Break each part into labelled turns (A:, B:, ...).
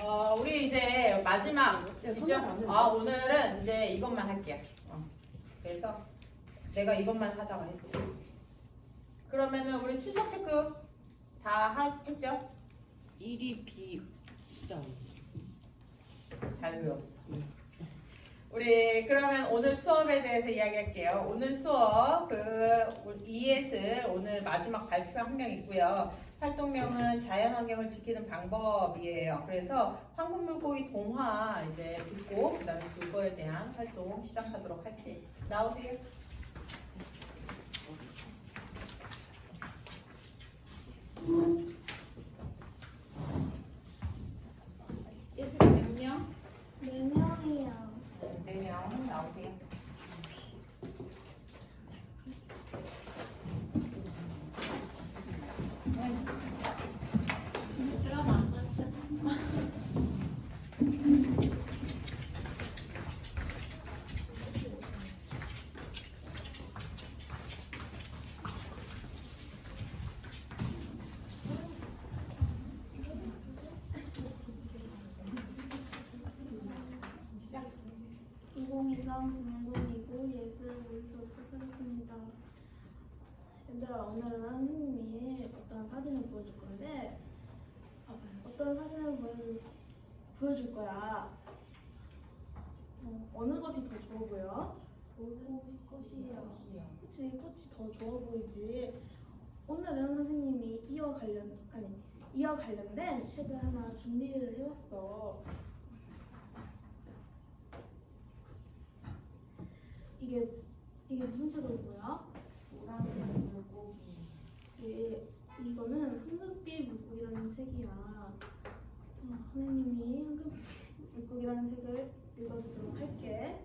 A: 우리 이제 마지막이죠? 오늘은 이제 이것만 할게요. 그래서 내가 이것만 하자고 했어. 그러면은 우리 출석 체크 다 했죠?
B: 1이 B점.
A: 잘 외웠어. 우리 그러면 오늘 수업에 대해서 이야기할게요. 오늘 수업 ES 오늘 마지막 발표 한 명 있고요. 활동명은 자연환경을 지키는 방법이에요. 그래서 황금물고기 동화 이제 듣고 그다음에 그거에 대한 활동 시작하도록 할게요. 나오세요.
C: 예스 몇 명?
D: 4명이요.
A: 4명 나오세요.
C: 드라마 안 봤어?
A: 시작.
D: 2023 공동이고 예술 수업 시작하겠습니다. 얘들아, 오늘은 선생님이 어떤 사진을 보여줄 건데 어떤 사진을 보여줄 거야. 어느 것이 더 좋아 보여? 꽃이요. 그치, 꽃이 더 좋아 보이지. 오늘은 선생님이 이와 관련된 책을 하나 준비를 해왔어. 이게 무슨 책을 보여?
C: 노란색 물고기.
D: 그치, 이거는 황금빛 물고기라는 책이야. 선생님이 황금빛 물고기라는 책을 읽어주도록 할게.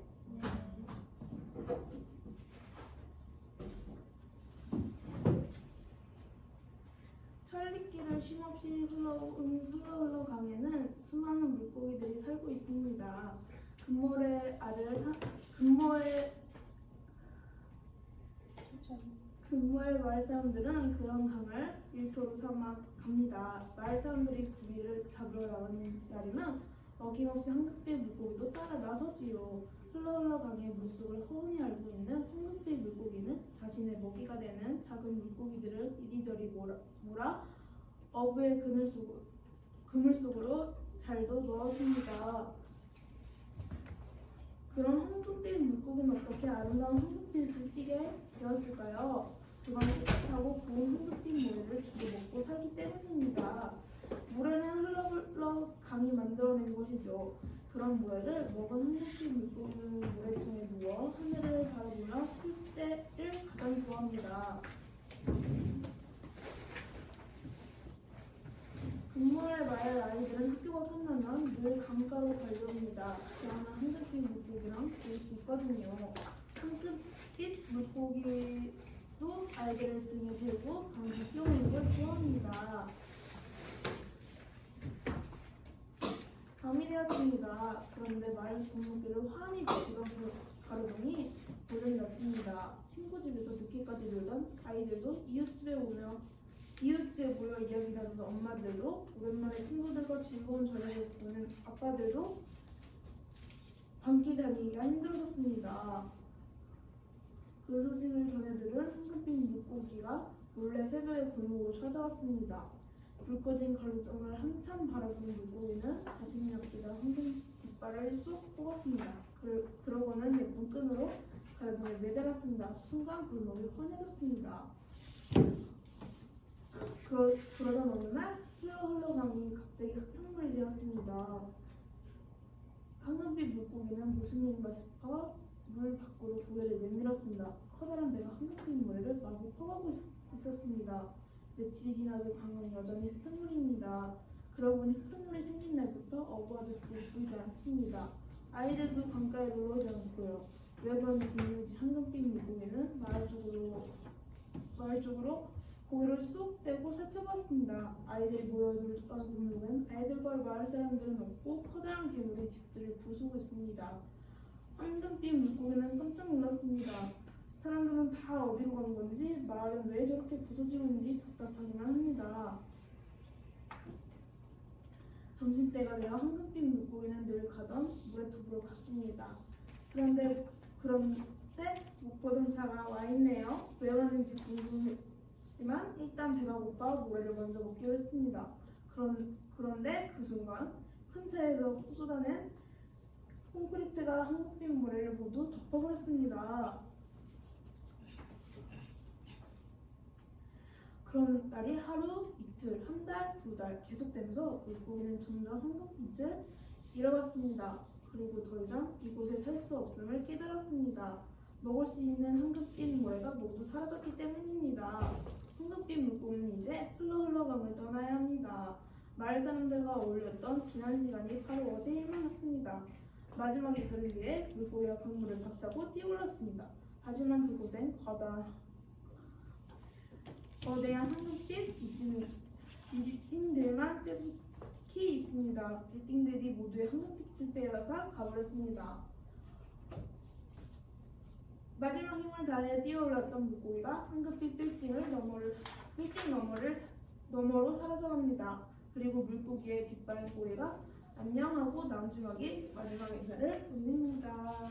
D: 천리길을 쉼없이 흘러 강에는 수많은 물고기들이 살고 있습니다. 금모의 마을 사람들은 그런 강을 일터로 삼아 갑니다. 마을 사람들이 구리를 잡으러 나가는 날이면 어김없이 황금빛 물고기도 따라 나서지요. 흘러 강의 물속을 허훈히 알고 있는 황금빛 물고기는 자신의 먹이가 되는 작은 물고기들을 이리저리 몰아 어부의 그물 속으로 잘도 넣어줍니다. 그럼 황금빛 물고기는 어떻게 아름다운 황금빛을 띠게 되었을까요? 그건 깨끗하고 고운 황금빛 모래를 주로 먹고 살기 때문입니다. 모래는 흘러 강이 만들어낸 것이죠. 그런 모래를 먹은 황금빛 물고기는 모래통에 누워 하늘을 바라보며 쉴 때를 가장 좋아합니다. 금모의 마을 아이들은 학교가 끝나면 늘 강가로 달려옵니다. 그러나 황금빛 물고기랑 볼 수 있거든요. 황금빛 물고기도 아이들을 등에 대고 강에 뛰어오는 걸 좋아합니다. 밤이 되었습니다. 그런데 마을 골목길을 환히 가르더니 오전이 났습니다. 친구 집에서 늦게까지 놀던 아이들도 이웃집에 모여 이야기 나누는 엄마들도 오랜만에 친구들과 즐거운 저녁을 보는 아빠들도 밤길 다니기가 힘들어졌습니다. 그 소식을 전해들은 황금빛 물고기가 몰래 새벽에 골목으로 찾아왔습니다. 불 꺼진 가로등을 한참 바라보는 물고기는 자신이 아끼다 황금 깃발을 쏙 뽑았습니다. 그러고는 예쁜 끈으로 가로등을 매달았습니다. 순간 골목이 환해졌습니다. 그러던 어느 날 흘러 강이 갑자기 흙탕물이 되었습니다. 황금빛 물고기는 무슨 일인가 싶어 물 밖으로 고개를 내밀었습니다. 커다란 배가 황금빛 모래를 마구 퍼가고 있었습니다. 며칠이 지나도 강은 여전히 흙탕물입니다. 그러고 보니 흙탕물이 생긴 날부터 어부 아저씨들이 보이지 않습니다. 아이들도 강가에 놀러오지 않고요. 왜 그런지 궁금해진 황금빛 물고기는 마을 쪽으로 고개를 쏙 빼고 살펴봤습니다. 아이들이 모여들던 골목은 아이들과 마을 사람들은 없고 커다란 괴물이 집들을 부수고 있습니다. 황금빛 물고기는 깜짝 놀랐습니다. 사람들은 다 어디로 가는 건지 마을은 왜 저렇게 부서지고 있는지 답답하기만 합니다. 점심때가 되어 황금빛 물고기는 늘 가던 모래톱으로 갔습니다. 그런데 목포전차가 와 있네요. 왜 왔는지 궁금했지만 일단 배가 고파 모래를 먼저 먹기로 했습니다. 그런데 그 순간 큰 차에서 쏟아낸 콘크리트가 황금빛 모래를 모두 덮어버렸습니다. 그런 날이 하루, 이틀, 한 달, 두 달 계속되면서 물고기는 점점 황금빛을 잃어갔습니다. 그리고 더 이상 이곳에 살 수 없음을 깨달았습니다. 먹을 수 있는 황금빛 모래가 모두 사라졌기 때문입니다. 황금빛 물고기는 이제 흘러흘러감을 떠나야 합니다. 마을 사람들과 어울렸던 지난 시간이 바로 어제 일만 같습니다. 마지막 예설을 위해 물고기가 강물을 박차고 뛰어올랐습니다. 하지만 그곳엔 거대한 황금빛 빌딩들만 뾰족히 있습니다. 빌딩들이 모두의 황금빛을 빼앗아 가버렸습니다. 마지막 힘을 다해 뛰어올랐던 물고기가 황금빛 빌딩 너머로 사라져갑니다. 그리고 물고기의 빗발 고래가 안녕하고 나중하게 마지막 인사를 보냅니다.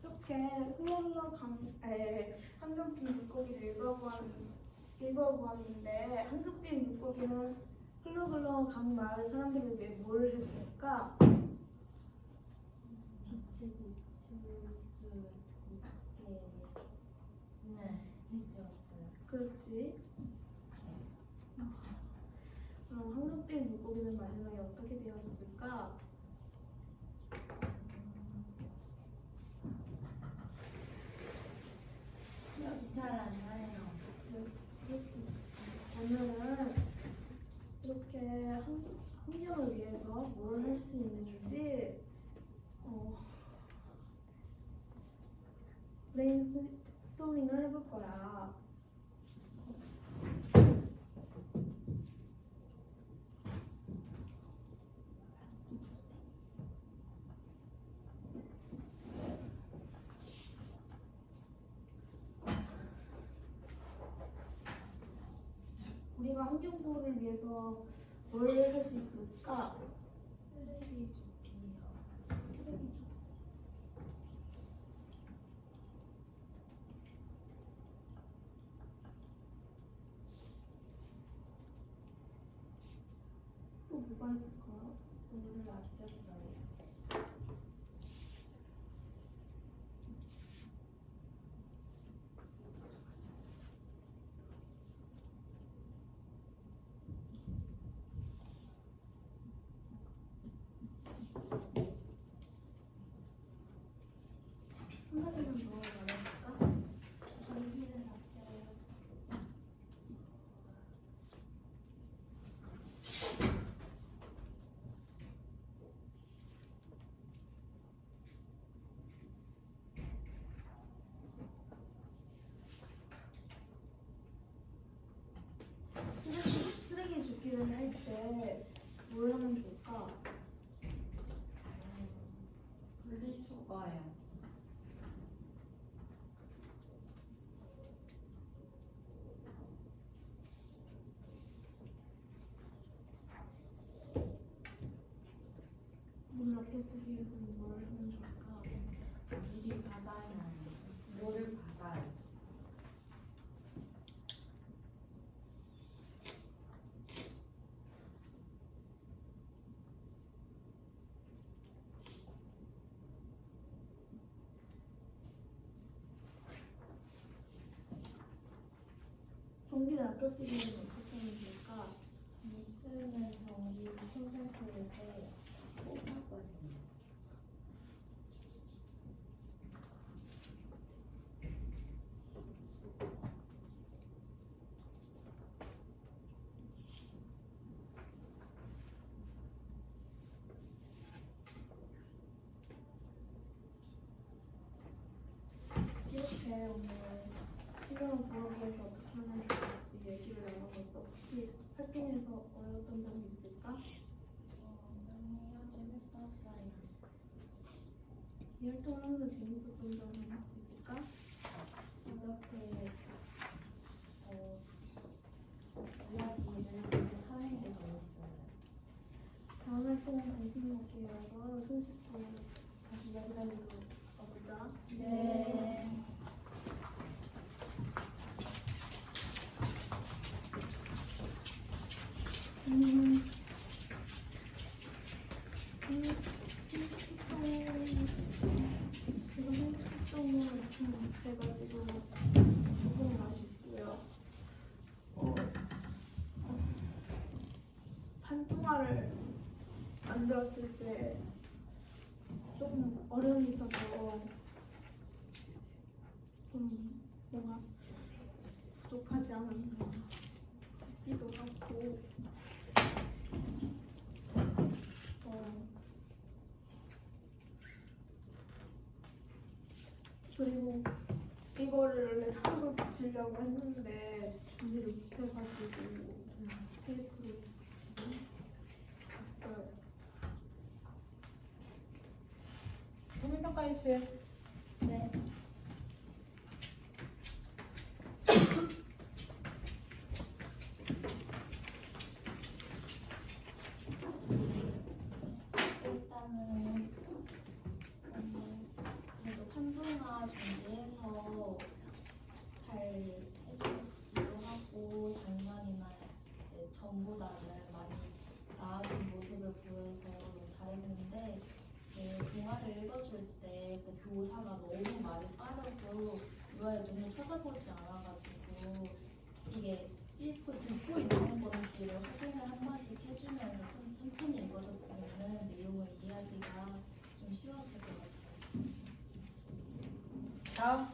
D: 이렇게 황금빛 물고기를 읽어보았는데 황금빛 물고기는 흘러흘러 간 마을 사람들을 위해 뭘 해줬을까?
C: 빛을 비출 수 있게 해주었어요.
D: 그렇지. 그럼 황금빛 물고기는 마지막에 어떻게 되었을까?
C: 기억이 잘 안 나요.
D: 오늘은 이렇게 환경을 위해서 뭘 할 수 있는지 브레인스토밍을 해볼 거야. 우리가 환경 보호를 위해서 뭘 할 수 있을까?
C: 쓰레기 줍기요.
D: 쓰레기 줍기. 또 뭐가 있을까?
C: 물을 아꼈어요.
D: 한 가지만 더 말해볼까?
C: 전기를 아껴요.
D: 쓰레기 줍기를 할 때 뭘 하면 좋을까?
B: 분리수거요.
D: 물을 아껴 쓰기 위해서는 뭘 하면 좋을까?
B: 물이 바다에 물을 받아요.
D: 전기를 아껴 쓰기 위해서 어떻게 하면 좋을까?
C: 쓰는 전기 콘센트를 빼요.
B: 뽑아버리요.
D: 이렇게 오늘 신경을 보호하기 위해서 어떻게 하면 좋을지 얘기를 나눠봤어. 혹시 활동에서 어려웠던 점이 있을까?
C: 아니요, 재밌었어요.
D: 이 활동을 하면서 재밌었던 점은 있을까?
C: 이렇게 이야기를 이렇게 하는 게 재밌어요.
D: 다음 활동은 관심 있게 이어서 손쉽게 다시 이야기 나누러 가보자.
C: 네.
D: 지금 활동을 좀 해가지고 조금 아쉽고요. 판동화를 만들었을 때 조금 어려움이 있어서 좀 뭔가 부족하지 않았나 싶기도 하고 그리고 이거를 원래 자석을 붙이려고 했는데 준비를 못해가지고 테이프를 붙이고 있어요.
A: 동일평가 해주세요.
C: 네. 일단은 그래도 판도나 준비해서 잘 해주기도 하고 작년이나 이제 전보다는 많이 나아진 모습을 보여서 너무 잘했는데 동화를 읽어줄 때 그 교사가 너무 말이 빠르고 이거에 눈을 쳐다보지 않아가지고 이게 읽고 듣고 있는 건지를 확인을 한 번씩 해주면서 좀 천천히 읽어줬으면 내용을 이해하기가 좀 쉬웠을 것 같아요.
A: 다음.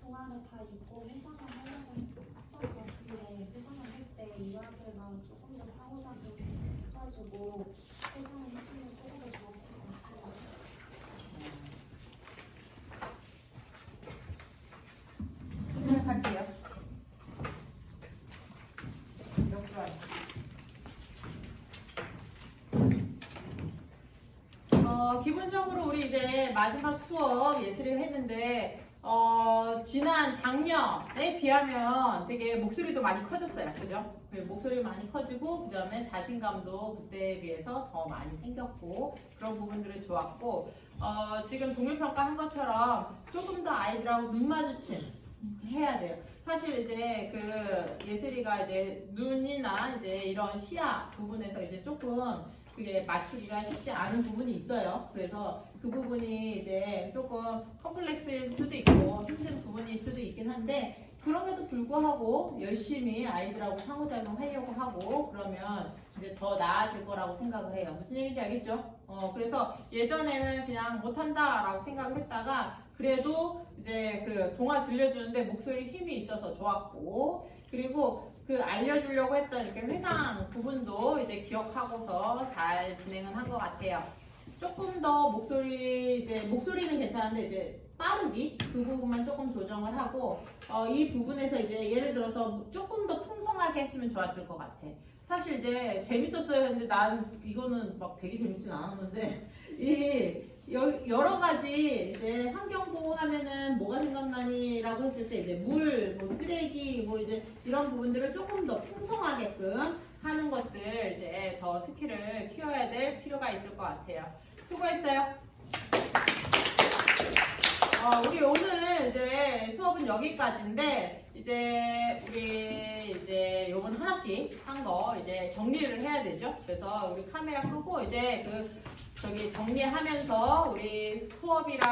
B: 동화를 다 읽고 회상을 하려고 했었던 것 같은데 회상을 할 때 이야기랑 조금 더 상호작용 해가지고 회상을 했으면 조금 더 좋았을 것 같습니다.
A: 생각할게요. 역주한. 기본적으로 우리 이제 마지막 수업 예술을 했는데 지난 작년에 비하면 되게 목소리도 많이 커졌어요. 그죠? 목소리 많이 커지고 그 다음에 자신감도 그때에 비해서 더 많이 생겼고 그런 부분들은 좋았고 지금 동일평가 한 것처럼 조금 더 아이들하고 눈 마주침 해야 돼요. 사실 이제 그 예슬이가 이제 눈이나 이제 이런 시야 부분에서 이제 조금 그게 맞추기가 쉽지 않은 부분이 있어요. 그래서 그 부분이 이제 조금 컴플렉스일 수도 있고 힘든 부분일 수도 있긴 한데 그럼에도 불구하고 열심히 아이들하고 상호작용하려고 하고 그러면 이제 더 나아질 거라고 생각을 해요. 무슨 얘기인지 알겠죠? 그래서 예전에는 그냥 못한다라고 생각을 했다가 그래도 이제 그 동화 들려주는데 목소리 힘이 있어서 좋았고 그리고 그 알려주려고 했던 이렇게 회상 부분도 이제 기억하고서 잘 진행을 한 것 같아요. 조금 더 목소리는 괜찮은데 이제 빠르기 그 부분만 조금 조정을 하고 이 부분에서 이제 예를 들어서 조금 더 풍성하게 했으면 좋았을 것 같아. 사실 이제 재밌었어요. 근데 난 이거는 막 되게 재밌진 않았는데 이 여러 가지 이제 환경 보호하면은 뭐가 생각나니라고 했을 때 이제 물, 뭐 쓰레기, 뭐 이제 이런 부분들을 조금 더 풍성하게끔 하는 것들 이제 더 스킬을 키워야 될 필요가 있을 것 같아요. 수고했어요. 우리 오늘 이제 수업은 여기까지인데 이제 우리 이제 요번 한 학기 한 거 이제 정리를 해야 되죠. 그래서 우리 카메라 끄고 이제 저기 정리하면서 우리 수업이랑